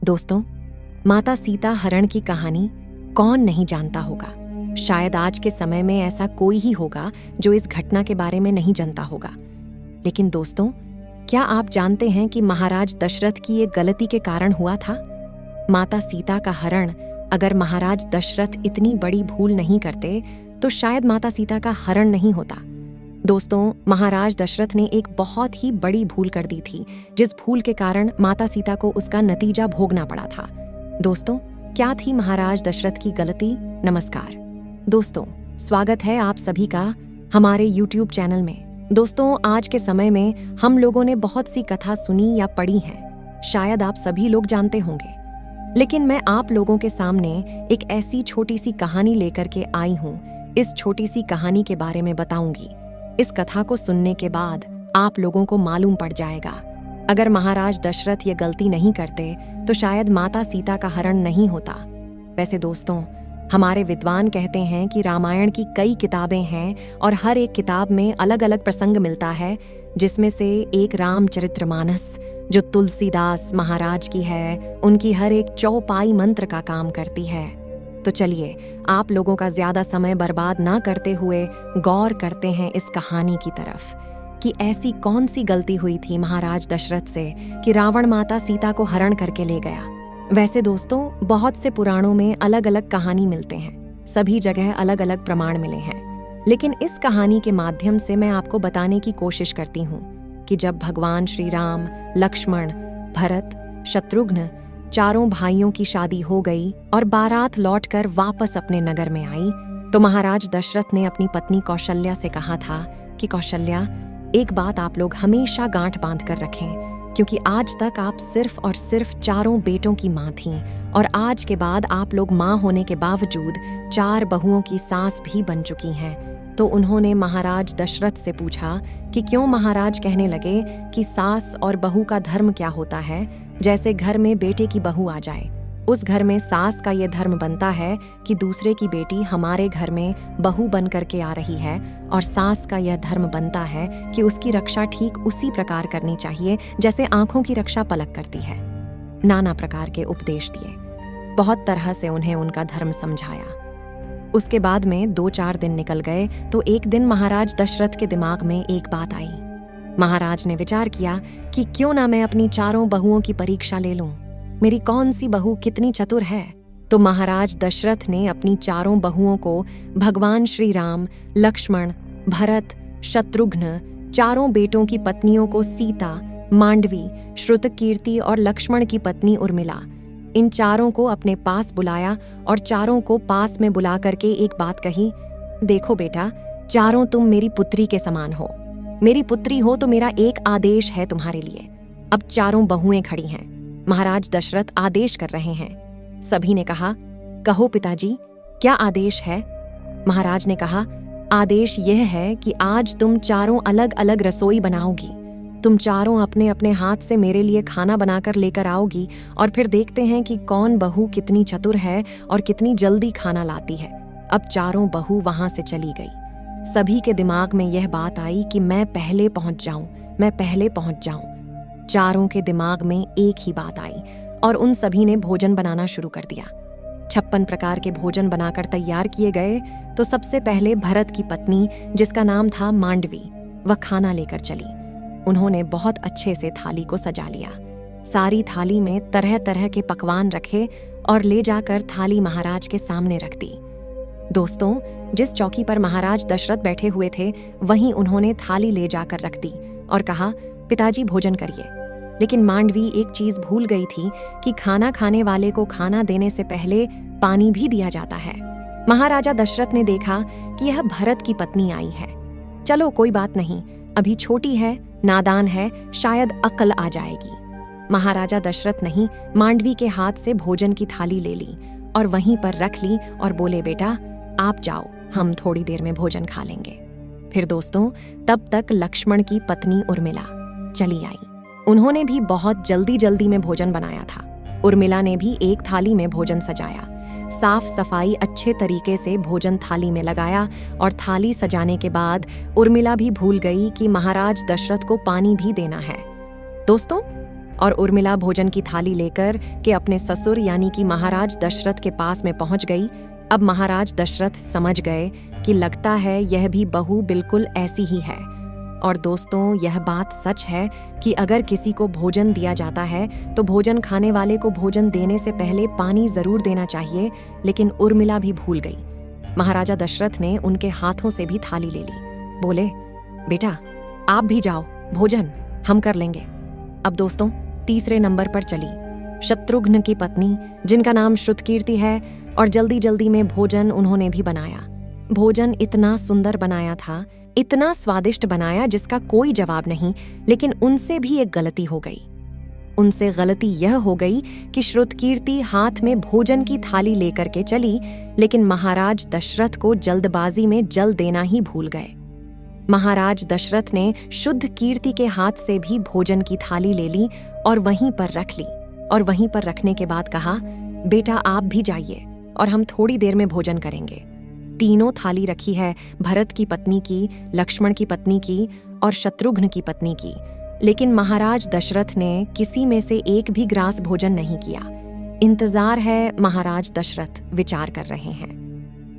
दोस्तों, माता सीता हरण की कहानी कौन नहीं जानता होगा। शायद आज के समय में ऐसा कोई ही होगा जो इस घटना के बारे में नहीं जानता होगा। लेकिन दोस्तों, क्या आप जानते हैं कि महाराज दशरथ की ये गलती के कारण हुआ था? माता सीता का हरण अगर महाराज दशरथ इतनी बड़ी भूल नहीं करते तो शायद माता सीता का हरण नहीं होता। दोस्तों, महाराज दशरथ ने एक बहुत ही बड़ी भूल कर दी थी, जिस भूल के कारण माता सीता को उसका नतीजा भोगना पड़ा था। दोस्तों, क्या थी महाराज दशरथ की गलती? नमस्कार दोस्तों, स्वागत है आप सभी का हमारे YouTube चैनल में। दोस्तों, आज के समय में हम लोगों ने बहुत सी कथा सुनी या पढ़ी है, शायद आप सभी लोग जानते होंगे। लेकिन मैं आप लोगों के सामने एक ऐसी छोटी सी कहानी लेकर के आई हूँ। इस छोटी सी कहानी के बारे में बताऊंगी। इस कथा को सुनने के बाद आप लोगों को मालूम पड़ जाएगा, अगर महाराज दशरथ ये गलती नहीं करते तो शायद माता सीता का हरण नहीं होता। वैसे दोस्तों, हमारे विद्वान कहते हैं कि रामायण की कई किताबें हैं और हर एक किताब में अलग अलग प्रसंग मिलता है, जिसमें से एक रामचरितमानस जो तुलसीदास महाराज की है, उनकी हर एक चौपाई मंत्र का काम करती है। तो चलिए, आप लोगों का ज्यादा समय बर्बाद ना करते हुए गौर करते हैं इस कहानी की तरफ कि ऐसी कौन सी गलती हुई थी महाराज दशरथ से कि रावण माता सीता को हरण करके ले गया। वैसे दोस्तों, बहुत से पुराणों में अलग अलग कहानी मिलते हैं, सभी जगह अलग अलग प्रमाण मिले हैं। लेकिन इस कहानी के माध्यम से मैं आपको बताने की कोशिश करती हूँ कि जब भगवान श्री राम, लक्ष्मण, भरत, शत्रुघ्न चारों भाइयों की शादी हो गई और बारात लौटकर वापस अपने नगर में आई, तो महाराज दशरथ ने अपनी पत्नी कौशल्या से कहा था कि कौशल्या, एक बात आप लोग हमेशा गांठ बांध कर रखें, क्योंकि आज तक आप सिर्फ और सिर्फ चारों बेटों की माँ थीं और आज के बाद आप लोग माँ होने के बावजूद 4 बहुओं की सास भी बन चुकी हैं। तो उन्होंने महाराज दशरथ से पूछा कि क्यों महाराज कहने लगे कि सास और बहू का धर्म क्या होता है। जैसे घर में बेटे की बहू आ जाए, उस घर में सास का ये धर्म बनता है कि दूसरे की बेटी हमारे घर में बहू बन करके आ रही है, और सास का यह धर्म बनता है कि उसकी रक्षा ठीक उसी प्रकार करनी चाहिए जैसे आंखों की रक्षा पलक करती है। नाना प्रकार के उपदेश दिए, बहुत तरह से उन्हें उनका धर्म समझाया। उसके बाद में 2-4 दिन निकल गए तो एक दिन महाराज दशरथ के दिमाग में एक बात आई। महाराज ने विचार किया कि क्यों ना मैं अपनी 4 बहुओं की परीक्षा ले लूं, मेरी कौन सी बहू कितनी चतुर है। तो महाराज दशरथ ने अपनी 4 बहुओं को भगवान श्री राम, लक्ष्मण, भरत, शत्रुघ्न, 4 बेटों की पत्नियों को सीता, मांडवी, श्रुतकीर्ति और लक्ष्मण की पत्नी उर्मिला, इन 4 को अपने पास बुलाया और 4 को पास में बुला करके एक बात कही, देखो बेटा, 4 तुम मेरी पुत्री के समान हो, मेरी पुत्री हो तो मेरा एक आदेश है तुम्हारे लिए। अब 4 बहुएं खड़ी हैं, महाराज दशरथ आदेश कर रहे हैं। सभी ने कहा, कहो पिताजी, क्या आदेश है? महाराज ने कहा, आदेश यह है कि आज तुम 4 अलग अलग रसोई बनाओगी। तुम 4 अपने अपने हाथ से मेरे लिए खाना बनाकर लेकर आओगी और फिर देखते हैं कि कौन बहू कितनी चतुर है और कितनी जल्दी खाना लाती है। अब 4 बहू वहां से चली गई। सभी के दिमाग में यह बात आई कि मैं पहले पहुंच जाऊं, मैं पहले पहुंच जाऊं। 4 के दिमाग में एक ही बात आई और उन सभी ने भोजन बनाना शुरू कर दिया। 56 प्रकार के भोजन बनाकर तैयार किए गए। तो सबसे पहले भरत की पत्नी, जिसका नाम था मांडवी, वह खाना लेकर चली। उन्होंने बहुत अच्छे से थाली को सजा लिया, सारी थाली में तरह तरह के पकवान रखे और ले जाकर थाली महाराज के सामने रख दी। दोस्तों, जिस चौकी पर महाराज दशरथ बैठे हुए थे वहीं उन्होंने थाली ले जाकर रख दी और कहा, पिताजी भोजन करिए। लेकिन मांडवी एक चीज भूल गई थी कि खाना खाने वाले को खाना देने से पहले पानी भी दिया जाता है। महाराजा दशरथ ने देखा कि यह भरत की पत्नी आई है, चलो कोई बात नहीं, अभी छोटी है, नादान है, शायद अक्ल आ जाएगी। महाराजा दशरथ नहीं, मांडवी के हाथ से भोजन की थाली ले ली और वहीं पर रख ली और बोले, बेटा आप जाओ, हम थोड़ी देर में भोजन खा लेंगे। फिर दोस्तों, तब तक लक्ष्मण की पत्नी उर्मिला चली आई। उन्होंने भी बहुत जल्दी जल्दी में भोजन बनाया था। उर्मिला ने भी एक थाली में भोजन सजाया, साफ सफाई अच्छे तरीके से भोजन थाली में लगाया और थाली सजाने के बाद उर्मिला भी भूल गई कि महाराज दशरथ को पानी भी देना है। दोस्तों, और उर्मिला भोजन की थाली लेकर के अपने ससुर यानी कि महाराज दशरथ के पास में पहुंच गई। अब महाराज दशरथ समझ गए कि लगता है यह भी बहू बिल्कुल ऐसी ही है। और दोस्तों, यह बात सच है कि अगर किसी को भोजन दिया जाता है तो भोजन खाने वाले को भोजन देने से पहले पानी जरूर देना चाहिए, लेकिन उर्मिला भी भूल गई। महाराजा दशरथ ने उनके हाथों से भी थाली ले ली। बोले, बेटा आप भी जाओ, भोजन हम कर लेंगे। अब दोस्तों, तीसरे नंबर पर चली शत्रुघ्न की पत्नी, जिनका नाम श्रुतकीर्ति है, और जल्दी जल्दी में भोजन उन्होंने भी बनाया। भोजन इतना सुंदर बनाया था, इतना स्वादिष्ट बनाया जिसका कोई जवाब नहीं। लेकिन उनसे भी एक गलती हो गई। उनसे गलती यह हो गई कि श्रुतकीर्ति हाथ में भोजन की थाली लेकर के चली, लेकिन महाराज दशरथ को जल्दबाजी में जल देना ही भूल गए। महाराज दशरथ ने शुद्ध कीर्ति के हाथ से भी भोजन की थाली ले ली और वहीं पर रख ली। और वहीं पर रखने के बाद कहा, बेटा आप भी जाइए और हम थोड़ी देर में भोजन करेंगे। तीनों थाली रखी है, भरत की पत्नी की, लक्ष्मण की पत्नी की और शत्रुघ्न की पत्नी की। लेकिन महाराज दशरथ ने किसी में से एक भी ग्रास भोजन नहीं किया। इंतजार है, महाराज दशरथ विचार कर रहे हैं।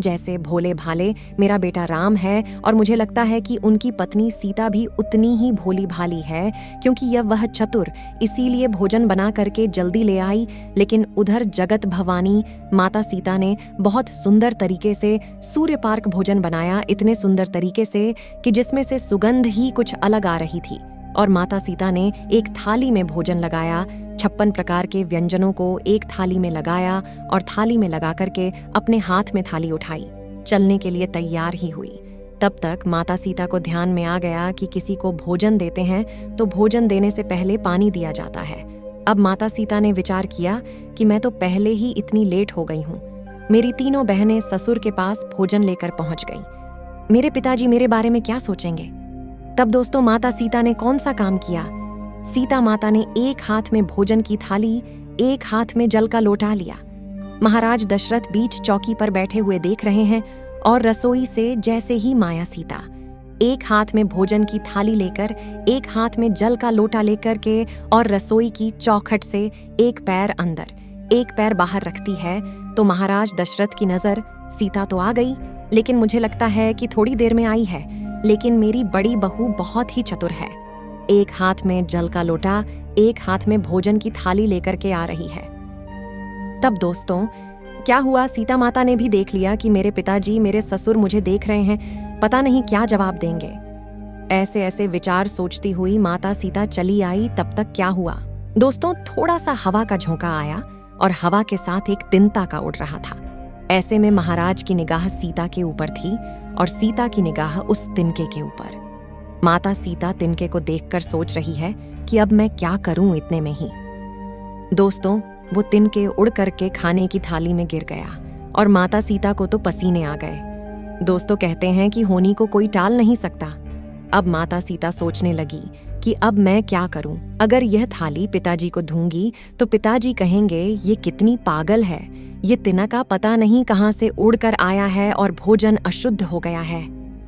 जैसे भोले भाले मेरा बेटा राम है, और मुझे लगता है कि उनकी पत्नी सीता भी उतनी ही भोली भाली है, क्योंकि यह वह चतुर इसीलिए भोजन बना करके जल्दी ले आई। लेकिन उधर जगत भवानी माता सीता ने बहुत सुंदर तरीके से सूर्य पार्क भोजन बनाया, इतने सुंदर तरीके से कि जिसमें से सुगंध ही कुछ अलग आ रही थी। और माता सीता ने एक थाली में भोजन लगाया, 56 प्रकार के व्यंजनों को एक थाली में लगाया और थाली में लगा करके अपने हाथ में थाली उठाई, चलने के लिए तैयार ही हुई। तब तक माता सीता को ध्यान में आ गया कि किसी को भोजन देते हैं तो भोजन देने से पहले पानी दिया जाता है। अब माता सीता ने विचार किया कि मैं तो पहले ही इतनी लेट हो गई हूँ। मेरी तीनों बहनें ससुर के पास भोजन लेकर पहुंच गई। मेरे पिताजी मेरे बारे में क्या सोचेंगे? तब दोस्तों, माता सीता ने कौन सा काम किया? सीता माता ने एक हाथ में भोजन की थाली, एक हाथ में जल का लोटा लिया। महाराज दशरथ बीच चौकी पर बैठे हुए देख रहे हैं और रसोई से जैसे ही माया सीता एक हाथ में भोजन की थाली लेकर, एक हाथ में जल का लोटा लेकर के और रसोई की चौखट से एक पैर अंदर एक पैर बाहर रखती है, तो महाराज दशरथ की नजर सीता तो आ गई, लेकिन मुझे लगता है कि थोड़ी देर में आई है। लेकिन मेरी बड़ी बहू बहुत ही चतुर है। एक हाथ में जल का लोटा, एक हाथ में भोजन की थाली लेकर के आ रही है। तब दोस्तों, क्या हुआ, सीता माता ने भी देख लिया कि मेरे पिताजी, मेरे ससुर मुझे देख रहे हैं, पता नहीं क्या जवाब देंगे। ऐसे ऐसे विचार सोचती हुई माता सीता चली आई। तब तक क्या हुआ दोस्तों, थोड़ा सा हवा का झोंका आया और हवा के साथ एक तिनका का उड़ रहा था। ऐसे में महाराज की निगाह सीता के ऊपर थी और सीता की निगाह उस तिनके के ऊपर। माता सीता तिनके को देखकर सोच रही है कि अब मैं क्या करूं इतने में ही। दोस्तों, वो तिनके उड़ करके खाने की थाली में गिर गया और माता सीता को तो पसीने आ गए। दोस्तों, कहते हैं कि होनी को कोई टाल नहीं सकता। अब माता सीता सोचने लगी कि अब मैं क्या करूं? अगर यह थाली पिताजी को दूंगी तो पिताजी कहेंगे ये कितनी पागल है, ये तिनका पता नहीं कहां से उड़कर आया है और भोजन अशुद्ध हो गया है।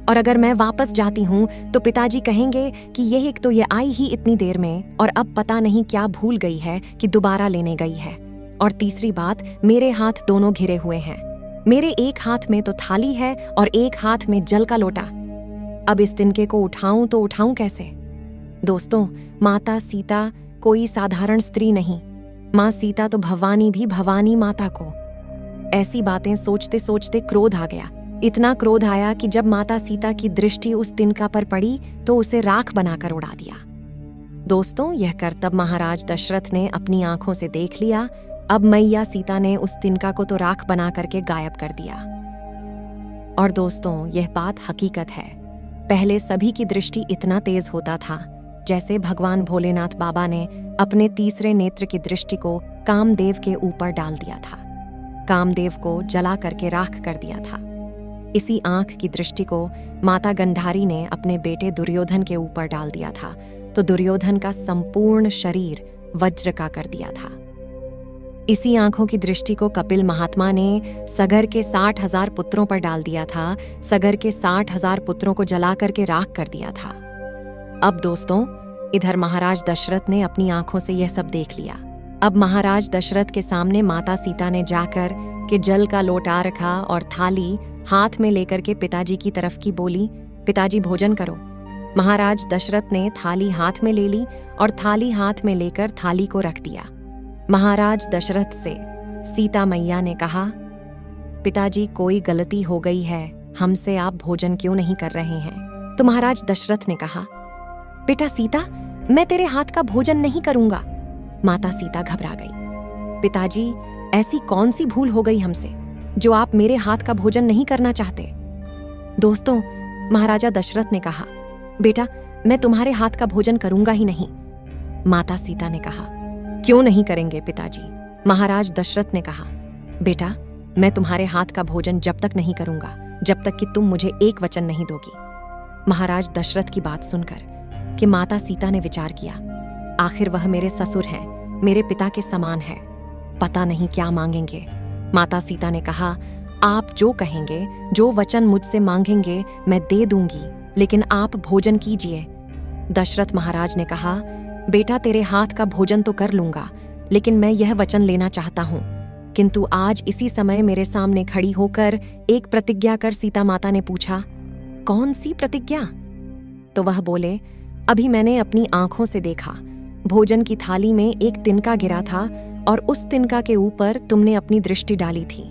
और अगर मैं वापस जाती हूँ तो पिताजी कहेंगे कि ये एक तो ये आई ही इतनी देर में और अब पता नहीं क्या भूल गई है कि दोबारा लेने गई है। और तीसरी बात, मेरे हाथ दोनों घिरे हुए हैं। मेरे एक हाथ में तो थाली है और एक हाथ में जल का लोटा। अब इस तिनके को उठाऊं तो उठाऊं कैसे? दोस्तों, माता सीता कोई साधारण स्त्री नहीं। माँ सीता तो भवानी भी भवानी माता को। ऐसी बातें सोचते सोचते क्रोध आ गया। इतना क्रोध आया कि जब माता सीता की दृष्टि उस तिनका पर पड़ी तो उसे राख बनाकर उड़ा दिया। दोस्तों, यह करतब महाराज दशरथ ने अपनी आंखों से देख लिया। अब मैया सीता ने उस तिनका को तो राख बना करके गायब कर दिया। और दोस्तों, यह बात हकीकत है। पहले सभी की दृष्टि इतना तेज होता था जैसे भगवान भोलेनाथ बाबा ने अपने तीसरे नेत्र की दृष्टि को कामदेव के ऊपर डाल दिया था। कामदेव को जला करके राख कर दिया था। इसी आंख की दृष्टि को माता गंधारी ने अपने बेटे दुर्योधन के ऊपर डाल दिया था, तो दुर्योधन का संपूर्ण शरीर वज्र का कर दिया था। इसी आंखों की दृष्टि को कपिल महात्मा ने सगर के 60,000 पुत्रों पर डाल दिया था। सगर के 60,000 पुत्रों को जला करके राख कर दिया था। अब दोस्तों, इधर महाराज दशरथ ने अपनी आंखों से यह सब देख लिया। अब महाराज दशरथ के सामने माता सीता ने जाकर के जल का लोटा रखा और थाली हाथ में लेकर के पिताजी की तरफ की बोली, पिताजी भोजन करो। महाराज दशरथ ने थाली हाथ में ले ली और थाली हाथ में लेकर थाली को रख दिया। महाराज दशरथ से सीता मैया ने कहा, पिताजी कोई गलती हो गई है, हमसे आप भोजन क्यों नहीं कर रहे हैं? तो महाराज दशरथ ने कहा, बेटा सीता, मैं तेरे हाथ का भोजन नहीं करूंगा। माता सीता घबरा गई। पिताजी, ऐसी कौन सी भूल हो गई हमसे जो आप मेरे हाथ का भोजन नहीं करना चाहते? दोस्तों, महाराजा दशरथ ने कहा, बेटा मैं तुम्हारे हाथ का भोजन करूंगा ही नहीं। माता सीता ने कहा, क्यों नहीं करेंगे पिताजी? महाराज दशरथ ने कहा, बेटा मैं तुम्हारे हाथ का भोजन जब तक नहीं करूंगा जब तक कि तुम मुझे एक वचन नहीं दोगी। महाराज दशरथ की बात सुनकर कि माता सीता ने विचार किया, आखिर वह मेरे ससुर हैं, मेरे पिता के समान है, पता नहीं क्या मांगेंगे। माता सीता ने कहा, आप जो कहेंगे, जो वचन मुझसे मांगेंगे मैं दे दूंगी, लेकिन आप भोजन कीजिए। दशरथ महाराज ने कहा, बेटा तेरे हाथ का भोजन तो कर लूंगा, लेकिन मैं यह वचन लेना चाहता हूँ, किंतु आज इसी समय मेरे सामने खड़ी होकर एक प्रतिज्ञा कर। सीता माता ने पूछा, कौन सी प्रतिज्ञा? तो वह बोले, अभी मैंने अपनी आंखों से देखा, भोजन की थाली में एक तिनका गिरा था और उस तिनका के ऊपर तुमने अपनी दृष्टि डाली थी,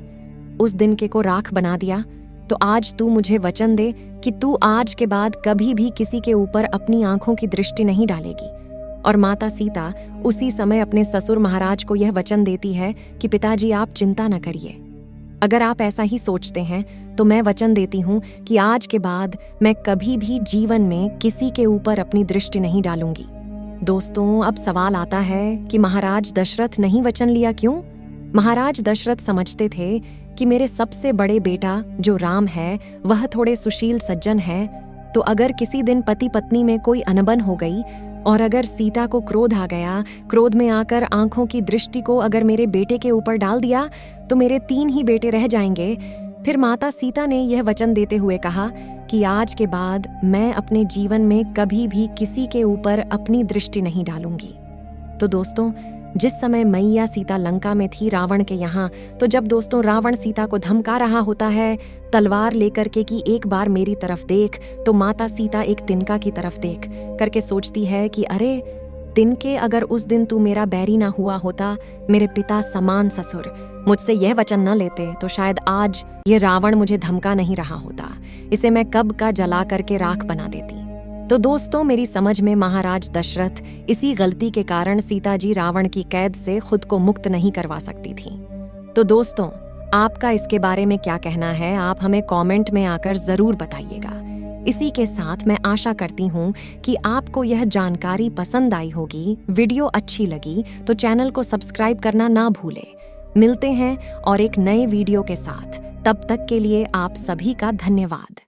उस तिनके को राख बना दिया। तो आज तू मुझे वचन दे कि तू आज के बाद कभी भी किसी के ऊपर अपनी आंखों की दृष्टि नहीं डालेगी। और माता सीता उसी समय अपने ससुर महाराज को यह वचन देती है कि पिताजी आप चिंता न करिए, अगर आप ऐसा ही सोचते हैं तो मैं वचन देती हूँ कि आज के बाद मैं कभी भी जीवन में किसी के ऊपर अपनी दृष्टि नहीं डालूंगी। दोस्तों, अब सवाल आता है कि महाराज दशरथ नहीं वचन लिया क्यों? महाराज दशरथ समझते थे कि मेरे सबसे बड़े बेटा जो राम है वह थोड़े सुशील सज्जन है, तो अगर किसी दिन पति पत्नी में कोई अनबन हो गई और अगर सीता को क्रोध आ गया, क्रोध में आकर आंखों की दृष्टि को अगर मेरे बेटे के ऊपर डाल दिया तो मेरे 3 ही बेटे रह जाएंगे। फिर माता सीता ने यह वचन देते हुए कहा कि आज के बाद मैं अपने जीवन में कभी भी किसी के ऊपर अपनी दृष्टि नहीं डालूंगी। तो दोस्तों, जिस समय मैया सीता लंका में थी रावण के यहाँ, तो जब दोस्तों रावण सीता को धमका रहा होता है तलवार लेकर के कि एक बार मेरी तरफ देख, तो माता सीता एक तिनका की तरफ देख करके सोचती है कि अरे तिनके, अगर उस दिन तू मेरा बैरी ना हुआ होता, मेरे पिता समान ससुर मुझसे यह वचन न लेते, तो शायद आज ये रावण मुझे धमका नहीं रहा होता, इसे मैं कब का जला करके राख बना देती। तो दोस्तों, मेरी समझ में महाराज दशरथ इसी गलती के कारण सीता जी रावण की कैद से खुद को मुक्त नहीं करवा सकती थी। तो दोस्तों, आपका इसके बारे में क्या कहना है, आप हमें कमेंट में आकर जरूर बताइएगा। इसी के साथ मैं आशा करती हूँ कि आपको यह जानकारी पसंद आई होगी, वीडियो अच्छी लगी तो चैनल को सब्सक्राइब करना ना भूलें। मिलते हैं और एक नए वीडियो के साथ, तब तक के लिए आप सभी का धन्यवाद।